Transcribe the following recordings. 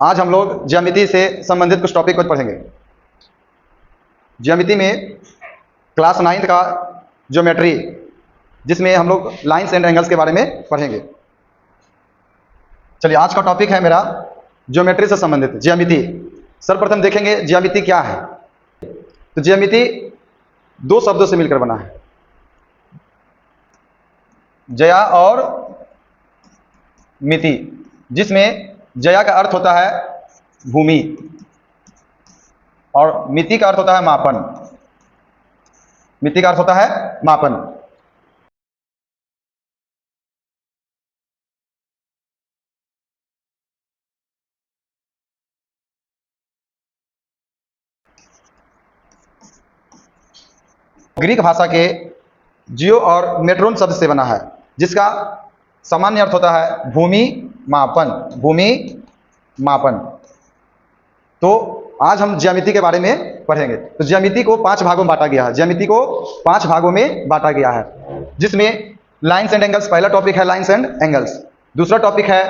आज हम लोग ज्यामिति से संबंधित कुछ टॉपिक को पढ़ेंगे। ज्यामिति में क्लास 9 का ज्योमेट्री, जिसमें हम लोग लाइंस एंड एंगल्स के बारे में पढ़ेंगे। चलिए, आज का टॉपिक है मेरा ज्योमेट्री से संबंधित ज्यामिति। सर्वप्रथम देखेंगे ज्यामिति क्या है। तो ज्यामिति दो शब्दों से मिलकर बना है, ज्या और मिति, जिसमें ज्या का अर्थ होता है भूमि और मिति का अर्थ होता है मापन। मिति का अर्थ होता है मापन। ग्रीक भाषा के जियो और मेट्रोन शब्द से बना है, जिसका सामान्य अर्थ होता है भूमि मापन। भूमि मापन। तो आज हम ज्यामिति के बारे में पढ़ेंगे। तो ज्यामिति को 5 भागों में बांटा गया है। ज्यामिति को 5 भागों में बांटा गया है, जिसमें लाइंस एंड एंगल्स पहला टॉपिक है, लाइंस एंड एंगल्स। दूसरा टॉपिक है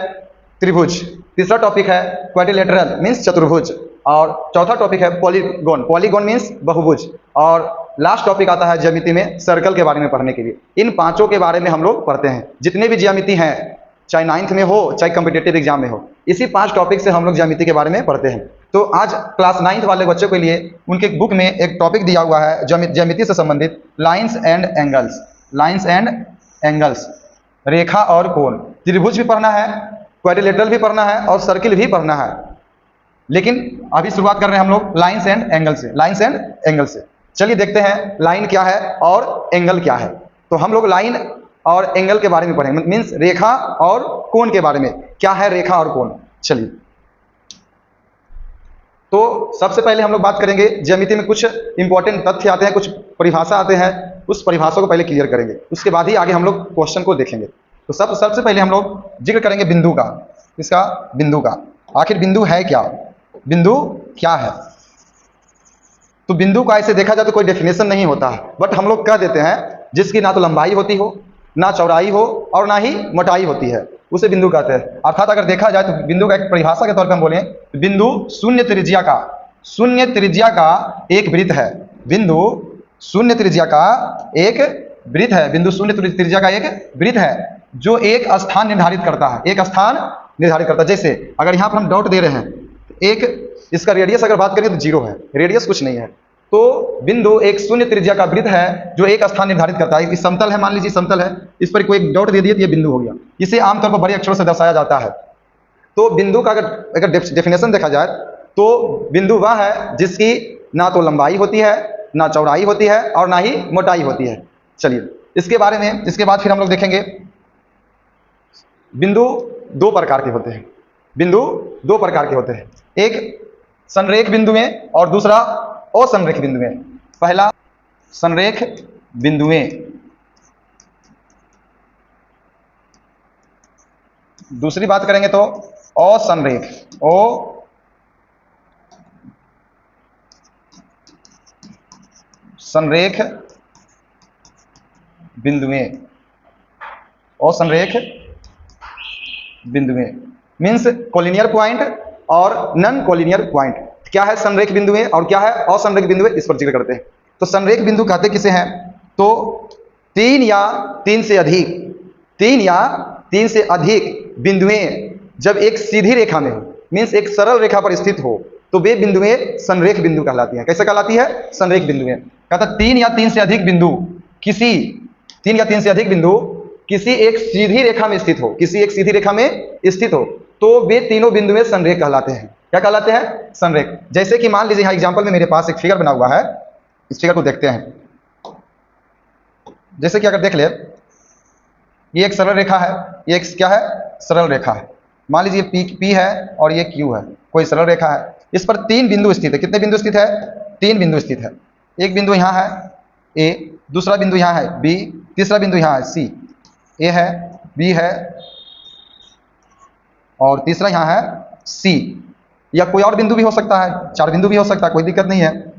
त्रिभुज। तीसरा टॉपिक है क्वाड्रिलेटरल मीन्स चतुर्भुज। और चौथा टॉपिक है पॉलीगोन। पॉलीगोन मीन्स बहुभुज। और लास्ट टॉपिक आता है ज्यामिति में सर्कल के बारे में पढ़ने के लिए। इन पांचों के बारे में हम लोग पढ़ते हैं। जितने भी ज्यामिति हैं, चाहे 9th में हो चाहे कॉम्पिटिटिव एग्जाम में हो, इसी 5 टॉपिक से हम लोग ज्यामिति के बारे में पढ़ते हैं। तो आज क्लास 9th वाले बच्चों के लिए उनके बुक में एक टॉपिक दिया हुआ है ज्यामिति से संबंधित, lines and angles. Lines and angles, रेखा और कोण। त्रिभुज भी पढ़ना है, क्वाड्रिलेटरल भी पढ़ना है और सर्किल भी पढ़ना है। लेकिन अभी शुरुआत कर रहे हैं हम लोग लाइंस एंड एंगल से। लाइंस एंड एंगल से चलिए देखते हैं लाइन क्या है और एंगल क्या है। तो हम लोग लाइन और एंगल के बारे में पढ़ेंगे, मीन्स रेखा और कोण के बारे में। क्या है रेखा और कोण? चलिए, तो सबसे पहले हम लोग बात करेंगे ज्यामिति में कुछ इंपॉर्टेंट तथ्य आते हैं, कुछ परिभाषा आते हैं। उस परिभाषा को पहले क्लियर करेंगे, उसके बाद ही आगे हम लोग क्वेश्चन को देखेंगे। तो सबसे पहले हम लोग जिक्र करेंगे बिंदु का। इसका बिंदु का, आखिर बिंदु है क्या? बिंदु क्या है? तो बिंदु का ऐसे देखा जाए तो कोई डेफिनेशन नहीं होता है, बट हम लोग कह देते हैं जिसकी ना तो लंबाई होती हो, ना चौड़ाई हो और ना ही मोटाई होती है, उसे बिंदु कहते हैं। अर्थात अगर देखा जाए तो बिंदु का एक परिभाषा के तौर पर हम बोलें, बिंदु शून्य त्रिज्या का एक वृत्त है। बिंदु शून्य त्रिज्या का एक वृत्त है। बिंदु शून्य त्रिज्या का एक वृत्त है जो एक स्थान निर्धारित करता है। एक स्थान निर्धारित करता है। जैसे अगर यहाँ पर हम डॉट दे रहे हैं, एक इसका रेडियस अगर बात करें तो 0 है, रेडियस कुछ नहीं है। तो बिंदु एक शून्य त्रिज्या का वृत्त है जो एक स्थान निर्धारित करता है। इस समतल है, मान लीजिए समतल है, इस पर कोई डॉट दे दिए तो ये बिंदु हो गया। इसे आमतौर पर बड़े अक्षरों से दर्शाया जाता है। तो बिंदु का अगर डेफिनेशन देखा जाए तो बिंदु वह है जिसकी ना तो लंबाई होती है, ना चौड़ाई होती है और ना ही मोटाई होती है। चलिए, इसके बारे में इसके बाद फिर हम लोग देखेंगे बिंदु 2 प्रकार के होते हैं। बिंदु 2 प्रकार के होते हैं, एक संरेख बिंदुएं और दूसरा असंरेख बिंदुएं। पहला संरेख बिंदुएं, दूसरी बात करेंगे तो असंरेख। संरेख बिंदुएं, असंरेख बिंदुएं मीन्स कोलिनियर पॉइंट और नॉन कोलिनियर पॉइंट। क्या है संरेख बिंदुएं और क्या है असंरेख बिंदुएं, इस पर जिक्र करते हैं। तो संरेख बिंदु कहते किसे हैं? तो 3 या 3 से अधिक बिंदुएं जब एक सीधी रेखा में हो, मीन्स एक सरल रेखा पर स्थित हो, तो वे बिंदुएं संरेख बिंदु कहलाती हैं। कैसे कहलाती है? संरेख बिंदुएं। कहता 3 या 3 से अधिक बिंदु किसी एक सीधी रेखा में स्थित हो, किसी एक सीधी रेखा में स्थित हो, तो वे तीनों बिंदुएं संरेख कहलाते हैं। क्या कहलाते हैं? संरेख। जैसे कि मान लीजिए यहाँ एग्जांपल में मेरे पास एक फिगर बना हुआ है, इस फिगर को देखते हैं। जैसे कि अगर देख ले, ये एक सरल रेखा है, ये एक क्या है? सरल रेखा है। मान लीजिए P है और ये Q है, कोई सरल रेखा है। इस पर 3 बिंदु स्थित है। कितने बिंदु स्थित है? 3 बिंदु स्थित है। एक बिंदु यहाँ है A, दूसरा बिंदु यहाँ है B, तीसरा बिंदु यहाँ है C। A है, B है और तीसरा यहाँ है C। या कोई और बिंदु भी हो सकता है, 4 बिंदु भी हो सकता है, कोई दिक्कत नहीं है।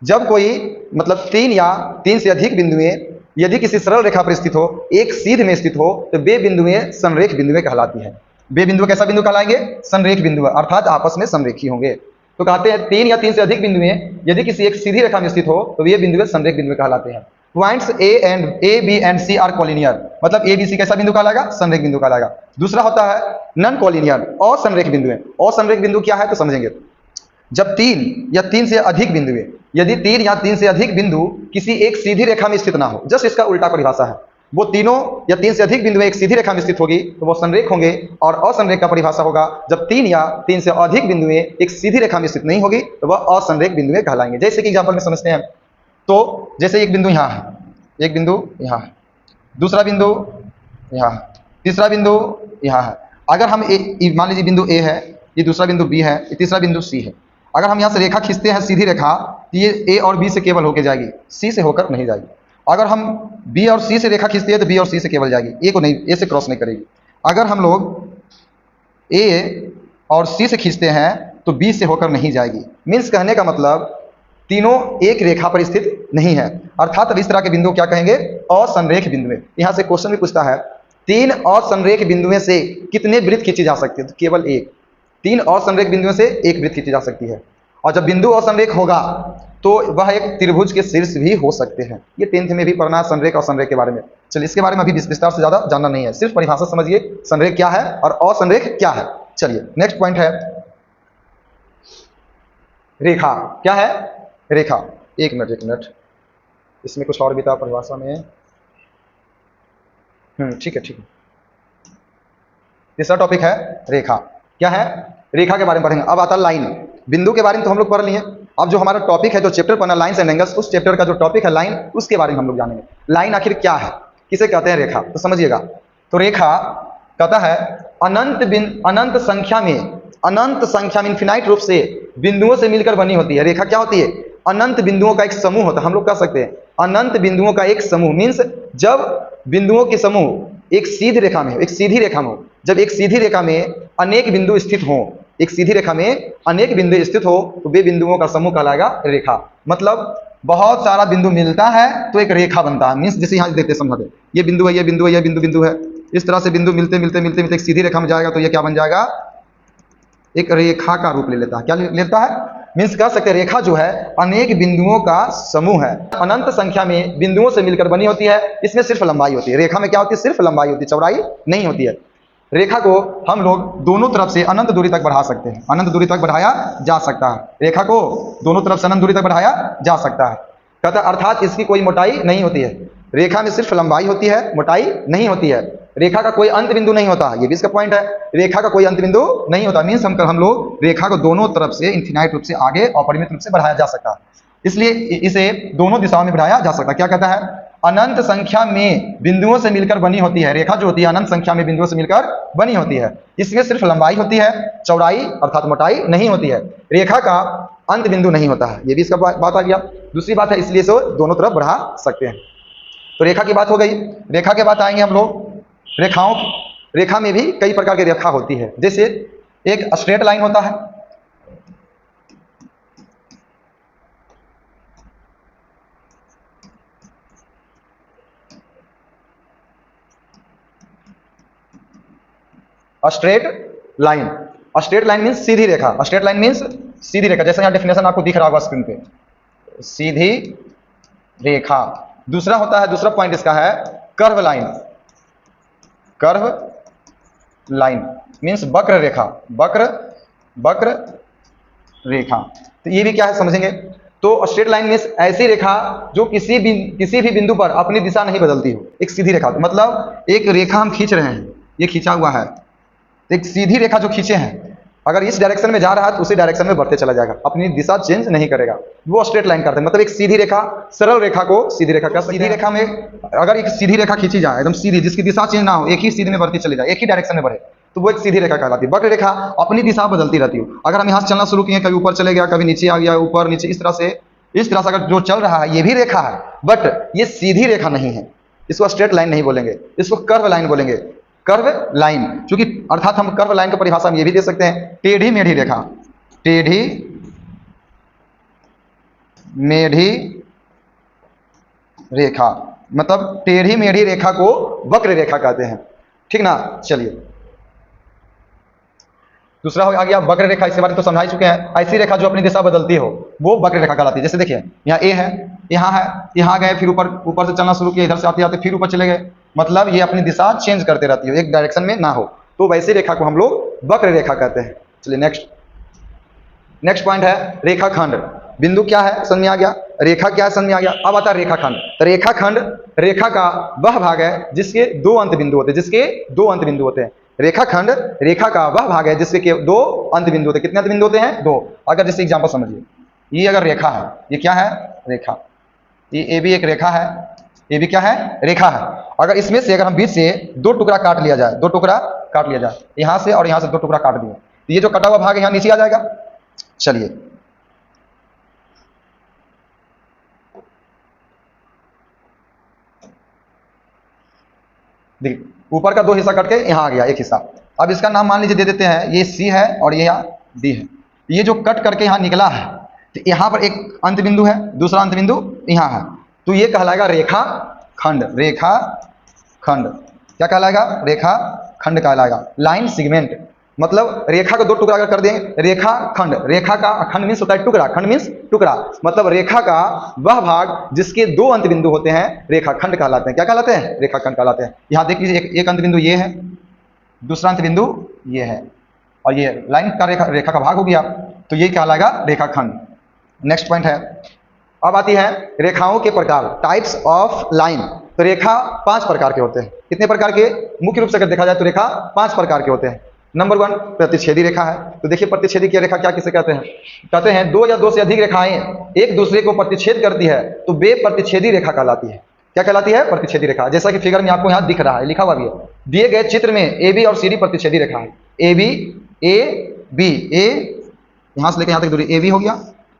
जब कोई मतलब 3 या 3 से अधिक बिंदुएं यदि किसी सरल रेखा पर स्थित हो, एक सीध में स्थित हो, तो वे बिंदुएं संरेख बिंदुएं कहलाती हैं। वे बिंदु कैसा बिंदु कहलाएंगे? संरेख बिंदु, अर्थात आपस में समरेखी होंगे। तो कहते हैं 3 या 3 से अधिक बिंदुएं यदि किसी एक सीधी रेखा में स्थित हो तो ये बिंदु संरेख बिंदु कहलाते हैं। Points A B and C are collinear, मतलब ए बी सी कैसा बिंदु कहलाएगा? संरेख बिंदु कहलाएगा। दूसरा होता है नॉन कॉलिनियर, असंरेख बिंदुएं। असंरेख बिंदु क्या है तो समझेंगे। जब 3 या 3 से अधिक बिंदुएं, यदि 3 या 3 से अधिक बिंदु किसी एक सीधी रेखा में स्थित ना हो, जस्ट इसका उल्टा परिभाषा है। वो तीनों या 3 से अधिक बिंदुएं एक सीधी रेखा में स्थित होगी तो वो संरेख होंगे, और असंरेख का परिभाषा होगा जब 3 या 3 से अधिक बिंदुएं एक सीधी रेखा में स्थित नहीं होगी तो वह असंरेख बिंदुएं कहलाएंगे। जैसे कि एग्जांपल में समझते हैं, तो जैसे एक बिंदु यहाँ है, एक बिंदु यहाँ है, दूसरा बिंदु यहाँ है, तीसरा बिंदु यहाँ है। अगर हम मान लीजिए बिंदु ए है, ये दूसरा बिंदु बी है, ये तीसरा बिंदु सी है। अगर हम यहाँ से रेखा खींचते हैं सीधी रेखा, तो ये ए और बी से केवल होकर जाएगी, सी से होकर नहीं जाएगी। अगर हम बी और सी से रेखा खींचते हैं तो बी और सी से केवल जाएगी, ए को नहीं, ए से क्रॉस नहीं करेगी। अगर हम लोग ए और सी से खींचते हैं तो बी से होकर नहीं जाएगी। मीन्स कहने का मतलब तीनों एक रेखा पर स्थित नहीं है, अर्थात अब इस तरह के बिंदु क्या कहेंगे? असंरेख बिंदुएं। यहाँ से क्वेश्चन भी पूछता है 3 असंरेख बिंदुएं से कितने वृत्त खींची जा सकती है? तो केवल एक। 3 असंरेख बिंदुओं से एक वृत्त खींची जा सकती है, और जब बिंदु असंरेख होगा तो वह एक त्रिभुज के शीर्ष भी हो सकते हैं। ये 10th में भी पढ़ना है संरेख और असंरेख के बारे में। चलिए इसके बारे में अभी विस्तार से ज़्यादा जानना नहीं है, सिर्फ परिभाषा समझिए संरेख क्या है और असंरेख क्या है। चलिए नेक्स्ट पॉइंट है रेखा। क्या है? रेखा। एक मिनट, इसमें कुछ और भी था परिभाषा में। ठीक है। तीसरा टॉपिक है रेखा। क्या है? रेखा के बारे में पढ़ेंगे। अब आता है लाइन। बिंदु के बारे में तो हम लोग पढ़ लिए, अब जो हमारा टॉपिक है, जो चैप्टर पढ़ना लाइन्स एंड एंगल्स, उस चैप्टर का जो टॉपिक है लाइन, उसके बारे में हम लोग जानेंगे। लाइन आखिर क्या है, किसे कहते हैं रेखा, तो समझिएगा। तो रेखा कहता है अनंत संख्या में इनफिनाइट रूप से बिंदुओं से मिलकर बनी होती है। रेखा क्या होती है? अनंत बिंदुओं का एक समूह होता है। हम लोग कह सकते हैं अनंत बिंदुओं का एक समूह। मीन्स जब बिंदुओं के समूह एक सीधी रेखा में हो, जब एक सीधी रेखा में अनेक बिंदु स्थित हो, तो वे बिंदुओं का समूह कहलाएगा रेखा। मतलब बहुत सारा बिंदु मिलता है तो एक रेखा बनता है। मीन्स जैसे यहाँ देखते समझा दे, ये बिंदु है, ये बिंदु है, ये बिंदु है। इस तरह से बिंदु मिलते एक सीधी रेखा में जाएगा तो ये क्या बन जाएगा? एक रेखा का रूप ले लेता है। क्या लेता है? मीन्स कह सकते हैं रेखा जो है अनेक बिंदुओं का समूह है, अनंत संख्या में बिंदुओं से मिलकर बनी होती है। इसमें सिर्फ लंबाई होती है। रेखा में क्या होती है? सिर्फ लंबाई होती है, चौड़ाई नहीं होती है। रेखा को हम लोग दोनों तरफ से अनंत दूरी तक बढ़ा सकते हैं, अनंत दूरी तक बढ़ाया जा सकता है। रेखा को दोनों तरफ से अनंत दूरी तक बढ़ाया जा सकता है। कहता है अर्थात इसकी कोई मोटाई नहीं होती है। रेखा में सिर्फ लंबाई होती है, मोटाई नहीं होती है। रेखा का कोई अंत बिंदु नहीं होता, ये भी इसका पॉइंट है। रेखा का कोई अंत बिंदु नहीं होता। मीन्स हम लोग रेखा को दोनों तरफ से इनफिनाइट रूप से आगे अपरिमित रूप से बढ़ाया जा सकता है, इसलिए इसे दोनों दिशाओं में बढ़ाया जा सकता है। क्या कहता है? अनंत संख्या में बिंदुओं से मिलकर बनी होती है। रेखा जो होती है अनंत संख्या में बिंदुओं से मिलकर बनी होती है। इसमें सिर्फ लंबाई होती है, चौड़ाई अर्थात मोटाई नहीं होती है। रेखा का अंत बिंदु नहीं होता है, ये भी इसका बात आ गया। दूसरी बात है इसलिए इसे दोनों तरफ बढ़ा सकते हैं। तो रेखा की बात हो गई। रेखा के बाद आएंगे हम लोग रेखा में भी कई प्रकार की रेखा होती है। जैसे एक स्ट्रेट लाइन होता है, स्ट्रेट लाइन मीन्स सीधी रेखा। स्ट्रेट लाइन मीन्स सीधी रेखा, जैसे यहाँ डेफिनेशन आपको दिख रहा होगा स्क्रीन पे, सीधी रेखा। दूसरा होता है, दूसरा पॉइंट इसका है कर्व लाइन मीन्स वक्र रेखा। तो ये भी क्या है समझेंगे। तो स्ट्रेट लाइन मीन्स ऐसी रेखा जो किसी भी बिंदु पर अपनी दिशा नहीं बदलती हो, एक सीधी रेखा। मतलब एक रेखा हम खींच रहे हैं, ये खींचा हुआ है, एक सीधी रेखा जो खींचे हैं, अगर इस डायरेक्शन में जा रहा है तो उसी डायरेक्शन में बढ़ते चला जाएगा, अपनी दिशा चेंज नहीं करेगा, वो स्ट्रेट लाइन करते हैं। मतलब एक सीधी रेखा, सरल रेखा को सीधी रेखा का। सीधी रेखा में अगर एक सीधी रेखा खींची जाए एकदम सीधी, जिसकी दिशा चेंज ना हो, एक ही सीधी में बढ़ती चली जाए, एक ही डायरेक्शन में बढ़े, तो वो एक सीधी रेखा कहलाती है। वक्र रेखा अपनी दिशा बदलती रहती हो। अगर हम यहाँ से चलना शुरू किए, कभी ऊपर चले गया, कभी नीचे आ गया, ऊपर नीचे, इस तरह से अगर जो चल रहा है ये भी रेखा है, बट ये सीधी रेखा नहीं है। इसको स्ट्रेट लाइन नहीं बोलेंगे, इसको कर्व लाइन बोलेंगे। कर्व लाइन, चूंकि अर्थात हम कर्व लाइन की परिभाषा में ये भी दे सकते हैं टेढ़ी मेढ़ी रेखा। टेढ़ी मेढ़ी रेखा मतलब टेढ़ी मेढ़ी रेखा को वक्र रेखा कहते हैं, ठीक ना। चलिए दूसरा आ गया वक्र रेखा, इसके बारे में तो समझा ही चुके हैं। ऐसी रेखा जो अपनी दिशा बदलती हो वो वक्र रेखा कहलाती है। जैसे देखिए यहाँ ए है, यहाँ है, यहाँ गए, फिर ऊपर ऊपर से चलना शुरू किया, इधर से आते आते फिर ऊपर चले गए, मतलब ये अपनी दिशा चेंज करते रहती है, एक डायरेक्शन में ना हो, तो वैसी रेखा को हम लोग वक्र रेखा कहते हैं। चलिए नेक्स्ट पॉइंट है रेखाखंड। बिंदु क्या है समझ में आ गया, रेखा क्या है समझ में आ गया। अब आता है रेखाखंड। तो रेखाखंड रेखा का वह भाग है जिसके दो अंत बिंदु होते हैं, जिसके दो अंत बिंदु होते हैं। रेखाखंड रेखा का वह भाग है जिसके दो अंत बिंदु होते हैं। कितने अंत बिंदु होते हैं? दो। अगर जैसे एग्जांपल समझिए, ये अगर रेखा है, ये क्या है? रेखा। ये ए भी एक रेखा है, ये भी क्या है? रेखा है। अगर इसमें से अगर हम बीच से दो टुकड़ा काट लिया जाए, दो टुकड़ा काट लिया जाए, यहाँ से और यहाँ से दो टुकड़ा काट दिए, तो ये जो कटा हुआ भाग है यहाँ नीचे आ जाएगा। चलिए देखिए, ऊपर का दो हिस्सा कट के यहाँ आ गया एक हिस्सा। अब इसका नाम मान लीजिए दे देते हैं, ये सी है और ये यहाँ डी है। ये जो कट करके यहाँ निकला है, तो यहाँ पर एक अंत बिंदु है, दूसरा अंत बिंदु यहाँ है, तो ये कहलाएगा रेखा खंड। रेखा खंड क्या कहलाएगा? रेखा खंड कहलाएगा। लाइन सेगमेंट मतलब रेखा को दो टुकड़ा अगर कर दें, रेखा खंड। रेखा का खंड मीन्स होता है टुकड़ा, खंड मीन्स टुकड़ा, मतलब रेखा का वह भाग जिसके दो अंत बिंदु होते हैं रेखा खंड कहलाते हैं। क्या कहलाते हैं? रेखा खंड कहलाते हैं। यहाँ देख लीजिए, एक अंत बिंदु ये है, दूसरा अंत बिंदु ये है, और ये लाइन का रेखा का भाग हो गया, तो ये कहलाएगा रेखा खंड। नेक्स्ट पॉइंट है, अब आती है रेखाओं के प्रकार, टाइप्स ऑफ लाइन। तो रेखा 5 प्रकार के होते हैं। कितने प्रकार के? मुख्य रूप से अगर देखा जाए तो रेखा 5 प्रकार के होते हैं। नंबर 1 प्रतिच्छेदी रेखा है। तो देखिए प्रतिच्छेदी की रेखा क्या किसे कहते हैं? कहते हैं दो या दो से अधिक रेखाएं एक दूसरे को प्रतिच्छेद करती है तो वे प्रतिच्छेदी रेखा कहलाती है। क्या कहलाती है? प्रतिच्छेदी रेखा। जैसा कि फिगर में आपको यहाँ दिख रहा है, लिखा हुआ भी है, दिए गए चित्र में ए बी और सी डी प्रतिच्छेदी रेखा है। ए बी यहाँ से लेकर यहाँ तक दूरी ए बी हो गया,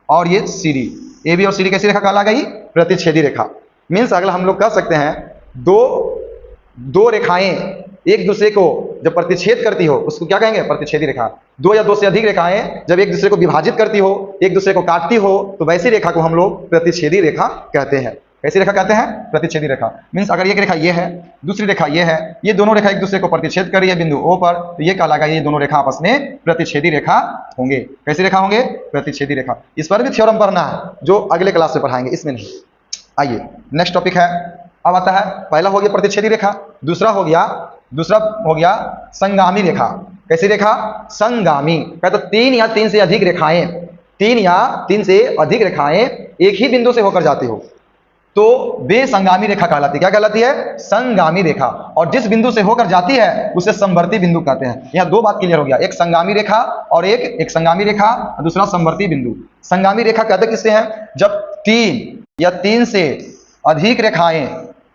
और ये सी डी। ए बी और सी डी कैसी रेखा कहला गई? प्रतिच्छेदी रेखा। मीन्स अगला हम लोग कह सकते हैं दो रेखाएं एक दूसरे को जब प्रतिच्छेद करती हो उसको क्या कहेंगे? प्रतिच्छेदी रेखा। दो या दो से अधिक रेखाएं जब एक दूसरे को विभाजित करती हो, एक दूसरे को काटती हो, तो वैसी रेखा को हम लोग प्रतिच्छेदी रेखा कहते हैं। कैसी रेखा कहते हैं? प्रतिच्छेदी रेखा। मीन्स अगर एक रेखा ये है, दूसरी रेखा ये है, ये दोनों रेखा एक दूसरे को प्रतिच्छेद कर रही है बिंदु O पर, तो ये कहलाएगा ये दोनों रेखा आपस में प्रतिच्छेदी रेखा होंगे। कैसी रेखा होंगे? प्रतिच्छेदी रेखा। इस पर भी थ्योरम पढ़ना है जो अगले क्लास में पढ़ाएंगे, इसमें नहीं। आइए नेक्स्ट टॉपिक है, अब आता है, पहला हो गया प्रतिच्छेदी रेखा, दूसरा हो गया संगामी रेखा। कैसी रेखा? संगामी। कहते 3 या 3 से अधिक रेखाएं, 3 या 3 से अधिक रेखाएं एक ही बिंदु से होकर जाती हो तो वे संगामी रेखा कहलाती है। क्या कहलाती है? संगामी रेखा। और जिस बिंदु से होकर जाती है उसे समवर्ती बिंदु कहते हैं। यहाँ दो बात क्लियर हो गया, एक संगामी रेखा और एक संगामी रेखा, दूसरा समवर्ती बिंदु। संगामी रेखा कहते किससे हैं? जब 3 या 3 से अधिक रेखाएं,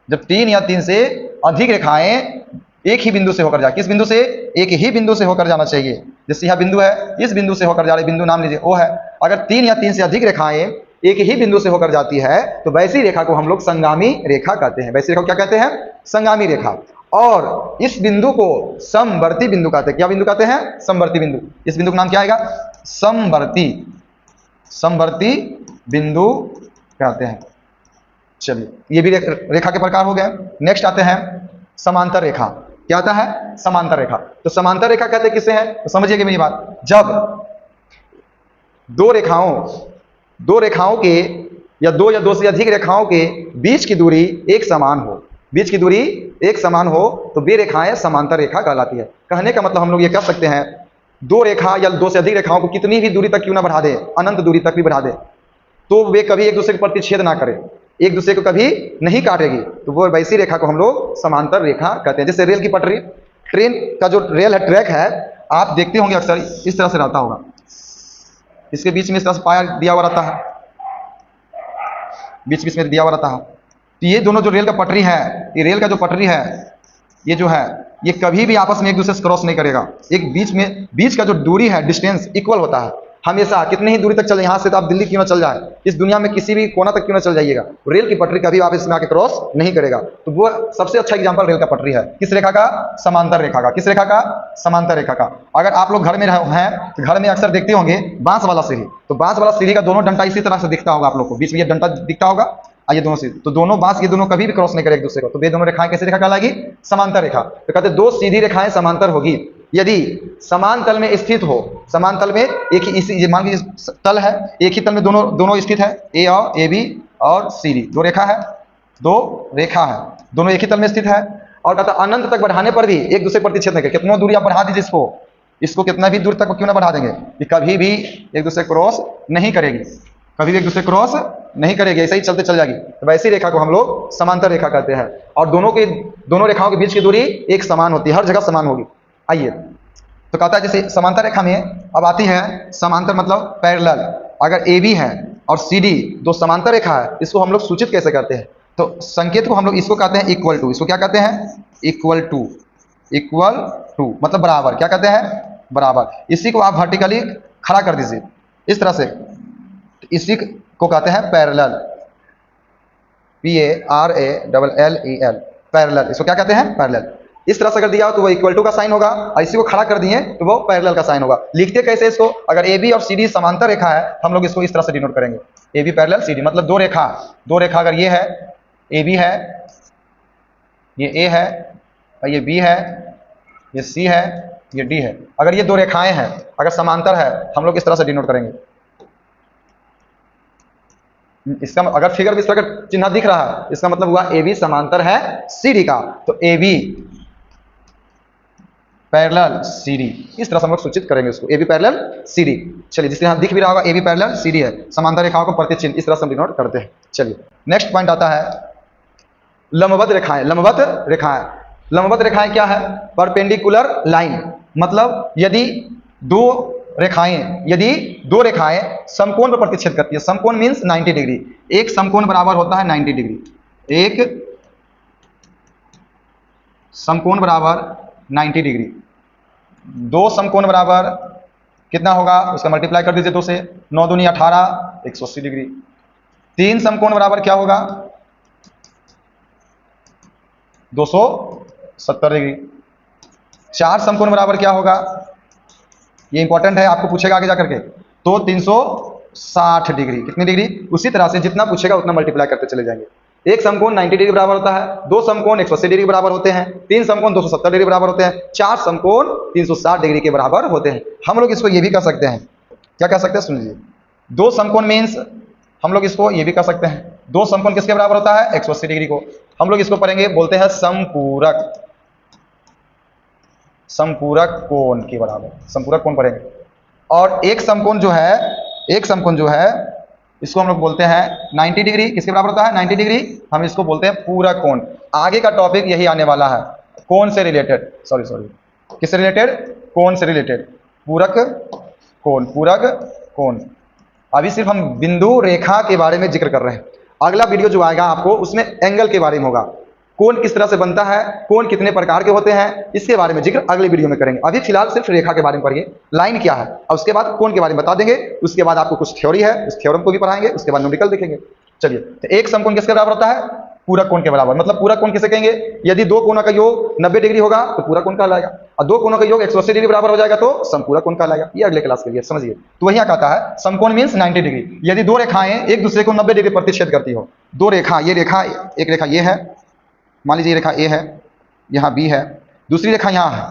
जब 3 या 3 से अधिक रेखाएं एक ही बिंदु से होकर जाए। किस बिंदु से? एक ही बिंदु से होकर जाना चाहिए। जैसे यह बिंदु है, इस बिंदु से होकर जा रही, बिंदु नाम लीजिए O है। अगर 3 या 3 से अधिक रेखाएं एक ही बिंदु से होकर जाती है तो वैसी रेखा को हम लोग संगामी रेखा कहते हैं। वैसी रेखा को क्या कहते हैं? संगामी रेखा। और इस बिंदु को समवर्ती बिंदु कहते हैं। क्या बिंदु कहते हैं? समवर्ती बिंदु। इस बिंदु का नाम क्या आएगा? समवर्ती बिंदु कहते हैं। चलिए ये भी रेखा के प्रकार हो गए। नेक्स्ट आते हैं समांतर रेखा। क्या आता है? समांतर रेखा। तो समांतर रेखा कहते हैं किसे हैं? तो समझिएगा मेरी बात, जब दो रेखाओं के या दो से अधिक रेखाओं के बीच की दूरी एक समान हो, बीच की दूरी एक समान हो तो वे रेखाएं समांतर रेखा कहलाती है। कहने का मतलब हम लोग ये कह सकते हैं, दो रेखा या दो से अधिक रेखाओं को कितनी भी दूरी तक क्यों ना बढ़ा दे, अनंत दूरी तक भी बढ़ा दे, तो वे कभी एक दूसरे को प्रतिच्छेद ना करें, एक दूसरे को कभी नहीं काटेगी, तो वो वैसी रेखा को हम लोग समांतर रेखा कहते हैं। जैसे रेल की पटरी, ट्रेन का जो रेल है, ट्रैक है, आप देखते होंगे अक्सर इस तरह से रहता होगा, इसके बीच में इस तरह से पाया दिया हुआ रहता है, बीच बीच में दिया हुआ रहता है। तो ये दोनों जो रेल का पटरी है, ये रेल का जो पटरी है, ये जो है, ये कभी भी आपस में एक दूसरे से क्रॉस नहीं करेगा। एक बीच का जो दूरी है, डिस्टेंस इक्वल होता है हमेशा। कितनी ही दूरी तक चले, यहाँ से तो आप दिल्ली क्यों ना चल जाए, इस दुनिया में किसी भी कोना तक क्यों ना चल जाइएगा, रेल की पटरी कभी आप इसमें आके क्रॉस नहीं करेगा। तो वो सबसे अच्छा एग्जांपल रेल का पटरी है। किस रेखा का? समांतर रेखा का। किस रेखा का? समांतर रेखा का। अगर आप लोग घर में हैं तो घर में अक्सर देखते होंगे बांस वाला सीढ़ी, तो बांस वाला सीढ़ी का दोनों डंटा इसी तरह से दिखता होगा आप लोग को, बीच में ये डंटा दिखता होगा, ये दोनों सीधी, तो दोनों बांस ये दोनों कभी भी क्रॉस नहीं करे एक दूसरे को, तो वे दोनों रेखाएं कैसी रेखा कहलाएगी? समांतर रेखा। तो कहते दो सीधी रेखाएं समांतर होगी यदि समान तल में स्थित हो, समान तल में एक ही इसी मान लीजिए तल है, एक ही तल में दोनों स्थित है, ए और ए बी और सी डी, दो रेखा है, दोनों एक ही तल में स्थित है। और कहता अनंत तक बढ़ाने पर भी एक दूसरे प्रतिच्छेद नहीं, कितना दूरी आप बढ़ा दीजिए इसको कितना भी दूर तक क्यों ना बढ़ा देंगे, कि कभी भी एक दूसरे क्रॉस नहीं करेगी, कभी भी एक दूसरे क्रॉस नहीं करेगी, ऐसे ही चलते चल जाएगी। तो वैसी रेखा को हम लोग समांतर रेखा कहते हैं। और दोनों रेखाओं के बीच की दूरी एक समान होती है, हर जगह समान होगी। आइए तो कहता है जैसे समांतर रेखा में अब आती है, समांतर मतलब पैरेलल। अगर ए बी है और सी डी दो समांतर रेखा है, इसको हम लोग सूचित कैसे करते हैं? तो संकेत को हम लोग इसको कहते हैं इक्वल टू। इसको क्या कहते हैं? इक्वल टू मतलब बराबर। क्या कहते हैं? बराबर। इसी को आप वर्टिकली खड़ा कर दीजिए इस तरह से, इसी को कहते हैं पैरेलल, PARALLEL, पैरेलल। इसको क्या कहते हैं? पैरेलल। इस तरह से अगर दिया हो तो वो इक्वल टू का साइन होगा, और इसी को खड़ा कर दिए तो वो पैरेलल का साइन होगा। लिखते कैसे इसको? अगर ए बी और सी डी समांतर रेखा है, हम लोग इसको इस तरह से डिनोट करेंगे, A B parallel C D, मतलब दो रेखा अगर ये है, ए बी है, ये ए है, और ये बी है, ये सी है, ये डी है। अगर ये दो रेखाएं हैं, अगर समांतर है, हम लोग इस तरह से डिनोट करेंगे। इसका अगर फिगर में इस तरह का चिन्ह दिख रहा है, इसका मतलब हुआ ए बी समांतर है सी डी का। तो A B parallel C D, इस तरह से हम लोग सूचित करेंगे उसको, A B parallel C D. चलिए, जिससे यहाँ दिख भी रहा होगा A B parallel C D है, समांतर रेखाओं को प्रतिचिन्ह इस तरह से हम डिनोट करते हैं। चलिए नेक्स्ट पॉइंट आता है लंबवत रेखाएं। लंबवत रेखाएं क्या है? परपेंडिकुलर लाइन, मतलब यदि दो रेखाएं समकोण पर प्रतिच्छेद करती है। समकोण मींस 90 डिग्री। एक समकोण बराबर होता है 90 डिग्री, एक समकोण बराबर 90 डिग्री। दो समकोण बराबर कितना होगा? उसका मल्टीप्लाई कर दीजिए 2 से, 9 दूनी 18, 180 डिग्री। तीन समकोण बराबर क्या होगा? 270 डिग्री। चार समकोण बराबर क्या होगा? ये इंपॉर्टेंट है, आपको पूछेगा आगे जाकर के, तो 360 डिग्री। कितनी डिग्री? उसी तरह से जितना पूछेगा उतना मल्टीप्लाई करते चले जाएंगे। एक समकोण 90 डिग्री बराबर होता है, दो समकोण 180 डिग्री बराबर होते हैं, तीन समकोण 270 डिग्री बराबर होते हैं, चार समकोण 360 डिग्री के बराबर होते हैं। हम लोग इसको ये भी कह सकते हैं, क्या कह सकते हैं? सुन लीजिए, दो समकोण मीन्स हम लोग इसको ये भी कह सकते हैं, दो समकोण किसके बराबर होता है? 180 डिग्री को। हम लोग इसको पढ़ेंगे, बोलते हैं समपूरक कोण के बराबर, समपूरक कोण पढ़ेंगे। और एक समकोण जो है इसको हम लोग बोलते हैं 90 डिग्री, किसके बराबर होता है? 90 डिग्री। हम इसको बोलते हैं पूरक कोण। आगे का टॉपिक यही आने वाला है, कोण से रिलेटेड, किससे रिलेटेड? कोण से रिलेटेड, पूरक कोण। अभी सिर्फ हम बिंदु रेखा के बारे में जिक्र कर रहे हैं। अगला वीडियो जो आएगा आपको, उसमें एंगल के बारे में होगा, कोण किस तरह से बनता है, कोण कितने प्रकार के होते हैं, इसके बारे में जिक्र अगले वीडियो में करेंगे। अभी फिलहाल सिर्फ रेखा के बारे में पढ़िए, लाइन क्या है, और उसके बाद कोण के बारे में बता देंगे। उसके बाद आपको कुछ थ्योरी है, उस थ्योरम को भी पढ़ाएंगे, उसके बाद न्यूमेरिकल देखेंगे। चलिए, तो एक समकोण किसके बराबर होता है? पूरक कोण के बराबर। मतलब पूरक कोण किसे कहेंगे? यदि दो कोणों का योग 90 डिग्री होगा तो पूरक कोण कहलाएगा, और दो कोणों का योग 180 डिग्री बराबर हो जाएगा तो समपूरक कोण कहलाएगा। ये अगले क्लास के लिए समझिए। तो वही कहता है समकोण मींस 90 डिग्री। यदि दो रेखाएं एक दूसरे को 90 डिग्री प्रतिच्छेद करती हो, दो रेखा, ये रेखा, एक रेखा ये है, मान लीजिए ये रेखा ए है, यहाँ बी है, दूसरी रेखा यहाँ है,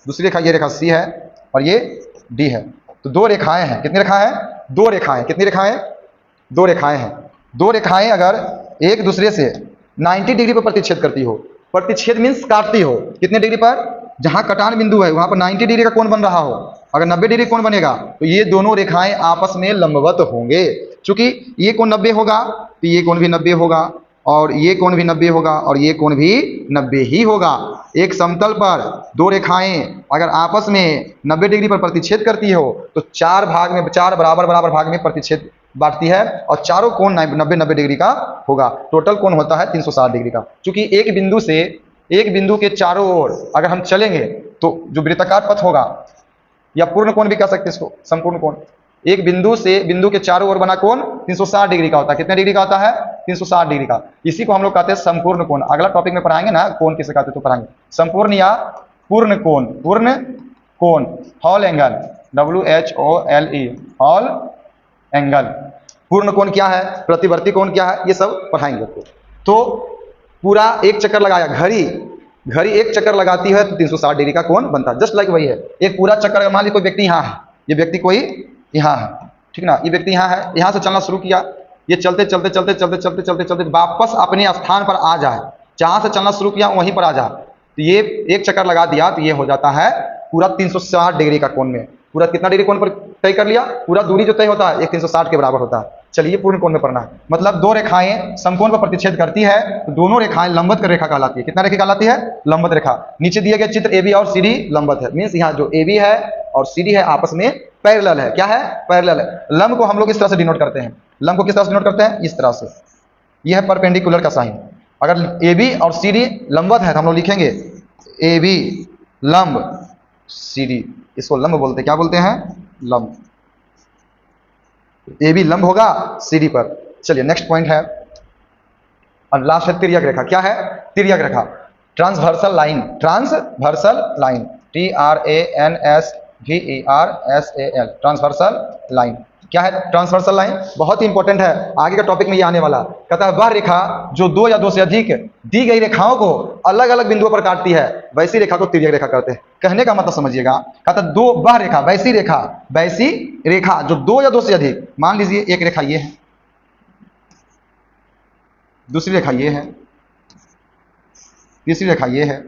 दूसरी रेखा ये रेखा सी है, और ये डी है। तो दो रेखाएं हैं, कितनी रेखाएं हैं? दो रेखाएं। कितनी रेखाएं? दो रेखाएं हैं। दो रेखाएं अगर एक दूसरे से 90 डिग्री पर प्रतिच्छेद करती हो, प्रतिच्छेद मीन्स काटती हो, कितने डिग्री पर? जहां कटान बिंदु है वहां पर 90 डिग्री का कोण बन रहा हो, अगर 90 डिग्री कोण बनेगा तो ये दोनों रेखाएं आपस में लंबवत होंगे। चूंकि ये कोण 90 होगा तो ये कोण भी 90 होगा, और ये कोण भी 90 होगा, और ये कोण भी 90 ही होगा। एक समतल पर दो रेखाएं अगर आपस में 90 डिग्री पर प्रतिच्छेद करती हो तो चार बराबर भाग में प्रतिच्छेद बांटती है, और चारों कोण 90 डिग्री का होगा। टोटल कोण होता है 360 डिग्री का। चूंकि एक बिंदु के चारों ओर अगर हम चलेंगे तो जो वृत्ताकार पथ होगा, या पूर्ण कोण भी कह सकते हैं इसको, संपूर्ण कोण, एक बिंदु से बिंदु के चारों ओर बना कोण 360 डिग्री का होता है। कितने डिग्री का होता है? 360 डिग्री का। इसी को हम लोग कहते हैं संपूर्ण कोण। अगला टॉपिक में पढ़ाएंगे ना, कोण किसे कहते हैं तो पढ़ाएंगे, संपूर्ण या पूर्ण कोण, hall angle, WHOLE, hall angle. पूर्ण कोण क्या है, प्रतिवर्ती कोण क्या है, ये सब पढ़ाएंगे आपको। तो पूरा एक चक्कर लगाया, घड़ी घड़ी एक चक्कर लगाती है तो 360 डिग्री का कोण बनता है। जस्ट लाइक वही है, एक पूरा चक्कर, अगर मान लीजिए कोई व्यक्ति यहाँ है, ये व्यक्ति कोई यहाँ है, ठीक ना, ये व्यक्ति यहाँ है, यहाँ से चलना शुरू किया, ये चलते चलते चलते चलते चलते चलते चलते वापस अपने स्थान पर आ जाए, जहाँ से चलना शुरू किया वहीं पर आ जाए, तो ये एक चक्कर लगा दिया तो ये हो जाता है पूरा 360 डिग्री का कोण में। पूरा कितना डिग्री कोण पर तय कर लिया, पूरा दूरी जो तय होता है 360 के बराबर होता है। चलिए पूर्ण कोण में पढ़ना है, मतलब दो रेखाएं समकोण पर प्रतिच्छेद करती है तो दोनों रेखाएं लंबवत रेखा कहलाती है। कितना रेखा कहलाती है? लंबवत रेखा। नीचे दिए गए चित्र ए बी और सी डी लंबवत है, मीन्स यहाँ जो ए बी है और सी डी है आपस में पैरेलल है। क्या है? पैरेलल है। लंब को हम लोग इस तरह से डिनोट करते हैं, लंब को किस तरह से डिनोट करते हैं? इस तरह से। यह है परपेंडिकुलर का साइन। अगर ए बी और सी डी लंबवत है तो हम लोग लिखेंगे ए बी लंब सी डी, इसको लंब बोलते हैं। क्या बोलते हैं? लंब। ए बी लंब होगा सी डी पर। चलिए नेक्स्ट पॉइंट है, और लास्ट है तिर्यक रेखा। क्या है? तिर्यक रेखा, transversal line. Transversal line, TRANSVERSAL, transversal line. क्या है ट्रांसवर्सल लाइन? बहुत ही इंपॉर्टेंट है, आगे का टॉपिक में ये आने वाला। कहता है वह रेखा जो दो या दो से अधिक दी गई रेखाओं को अलग अलग बिंदुओं पर काटती है, वैसी रेखा को तिर्यक रेखा कहते हैं। कहने का मतलब समझिएगा, कहता है दो वह रेखा, वैसी रेखा जो दो या दो से अधिक, मान लीजिए एक रेखा ये है, दूसरी रेखा ये है, तीसरी रेखा ये है,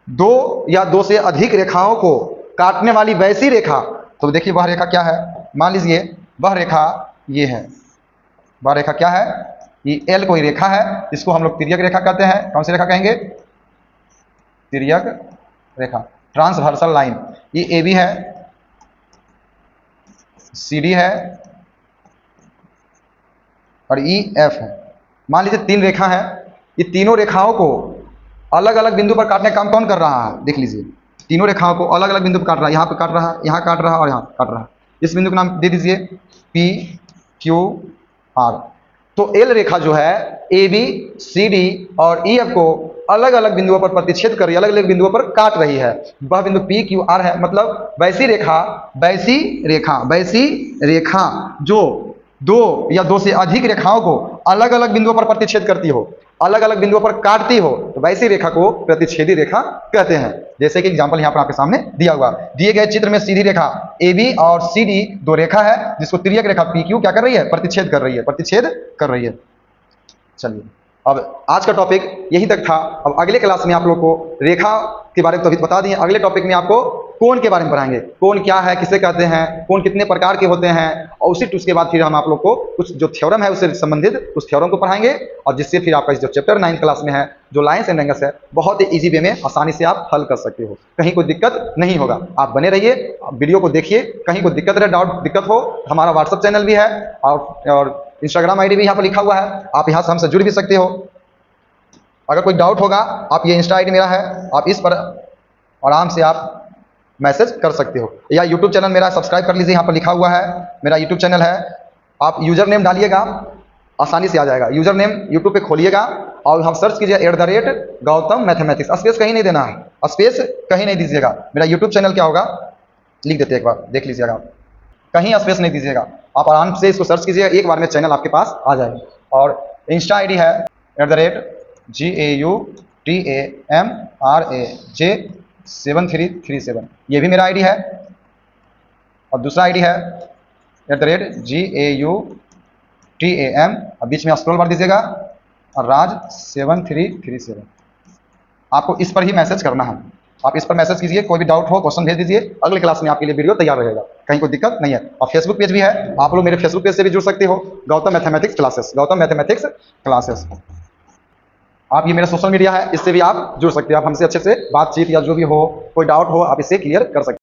दो या दो से अधिक रेखाओं को काटने वाली वैसी रेखा। तो देखिए वह रेखा क्या है, मान लीजिए वह रेखा ये है, वह रेखा क्या है? ये एल कोई रेखा है, इसको हम लोग तिर्यक रेखा कहते हैं। कौन सी रेखा कहेंगे? तिर्यक रेखा, ट्रांसवर्सल लाइन। ये ए बी है, सी डी है और ई एफ है। मान लीजिए तीन रेखा है, ये तीनों रेखाओं को अलग अलग बिंदु पर काटने का काम कौन कर रहा है? देख लीजिए, तीनों रेखाओं को अलग अलग बिंदु पर काट रहा है, यहाँ पे काट रहा है, यहाँ काट रहा है और यहाँ काट रहा है। इस बिंदु का नाम दे दीजिए पी क्यू आर। तो एल रेखा जो है ए बी सी डी और ई एफ को अलग अलग बिंदुओं पर प्रतिच्छेद कर रही है, अलग अलग बिंदुओं पर काट रही है। वह बिंदु पी क्यू आर है, मतलब वैसी रेखा जो दो या दो से अधिक रेखाओं को अलग अलग बिंदुओं पर प्रतिच्छेद करती हो, अलग अलग बिंदुओं पर काटती हो, तो वैसी रेखा को प्रतिच्छेदी रेखा कहते हैं। जैसे कि एग्जांपल यहाँ पर आपके सामने दिया हुआ, दिए गए चित्र में सीधी रेखा ए बी और सी डी दो रेखा है, जिसको तिर्यक रेखा पी क्यू क्या कर रही है? प्रतिच्छेद कर रही है। चलिए अब आज का टॉपिक यहीं तक था। अब अगले क्लास में आप लोग को रेखा के बारे में तो अभी बता दिए, अगले टॉपिक में आपको कोण के बारे में पढ़ाएंगे। कोण क्या है, किसे कहते हैं, कोण कितने प्रकार के होते हैं, और उसके बाद फिर हम आप लोग को कुछ जो थ्योरम है उससे संबंधित उस थ्योरम को पढ़ाएंगे, और जिससे फिर आपका जो चैप्टर 9 क्लास में है जो लाइन्स एंड एंगल्स है, बहुत ही ईजी वे में आसानी से आप हल कर सकते हो, कहीं कोई दिक्कत नहीं होगा। आप बने रहिए, वीडियो को देखिए, कहीं कोई दिक्कत रहे, डाउट दिक्कत हो, हमारा व्हाट्सअप चैनल भी है और इंस्टाग्राम आईडी भी यहाँ पर लिखा हुआ है, आप यहाँ से हमसे जुड़ भी सकते हो। अगर कोई डाउट होगा, आप ये इंस्टा आईडी मेरा है, आप इस पर आराम से आप मैसेज कर सकते हो, या यूट्यूब चैनल मेरा सब्सक्राइब कर लीजिए, यहाँ पर लिखा हुआ है मेरा यूट्यूब चैनल है। आप यूजर नेम डालिएगा, आसानी से आ जाएगा। यूजर नेम यूट्यूब पे खोलिएगा और हम सर्च कीजिए @गौतम मैथमेटिक्स। स्पेस कहीं नहीं देना है, स्पेस कहीं नहीं दीजिएगा। मेरा यूट्यूब चैनल क्या होगा लिख देते, एक बार देख लीजिएगा, कहीं स्पेस नहीं दीजिएगा, आप आराम से इसको सर्च कीजिएगा, एक बार में चैनल आपके पास आ जाएगा। और इंस्टा आईडी है @GAUTAMRAJ7337, ये भी मेरा आईडी है। और दूसरा आईडी है @GAUTAM, अब बीच में स्क्रॉल बार दीजिएगा और राज7337। आपको इस पर ही मैसेज करना है, आप इस पर मैसेज कीजिए, कोई भी डाउट हो क्वेश्चन भेज दीजिए, अगले क्लास में आपके लिए वीडियो तैयार रहेगा, कहीं कोई दिक्कत नहीं है। और फेसबुक पेज भी है, आप लोग मेरे फेसबुक पेज से भी जुड़ सकते हो, गौतम मैथमेटिक्स क्लासेस। आप ये मेरा सोशल मीडिया है, इससे भी आप जुड़ सकते हो, आप हमसे अच्छे से बातचीत या जो भी हो, कोई डाउट हो, आप इससे क्लियर कर सकते हो।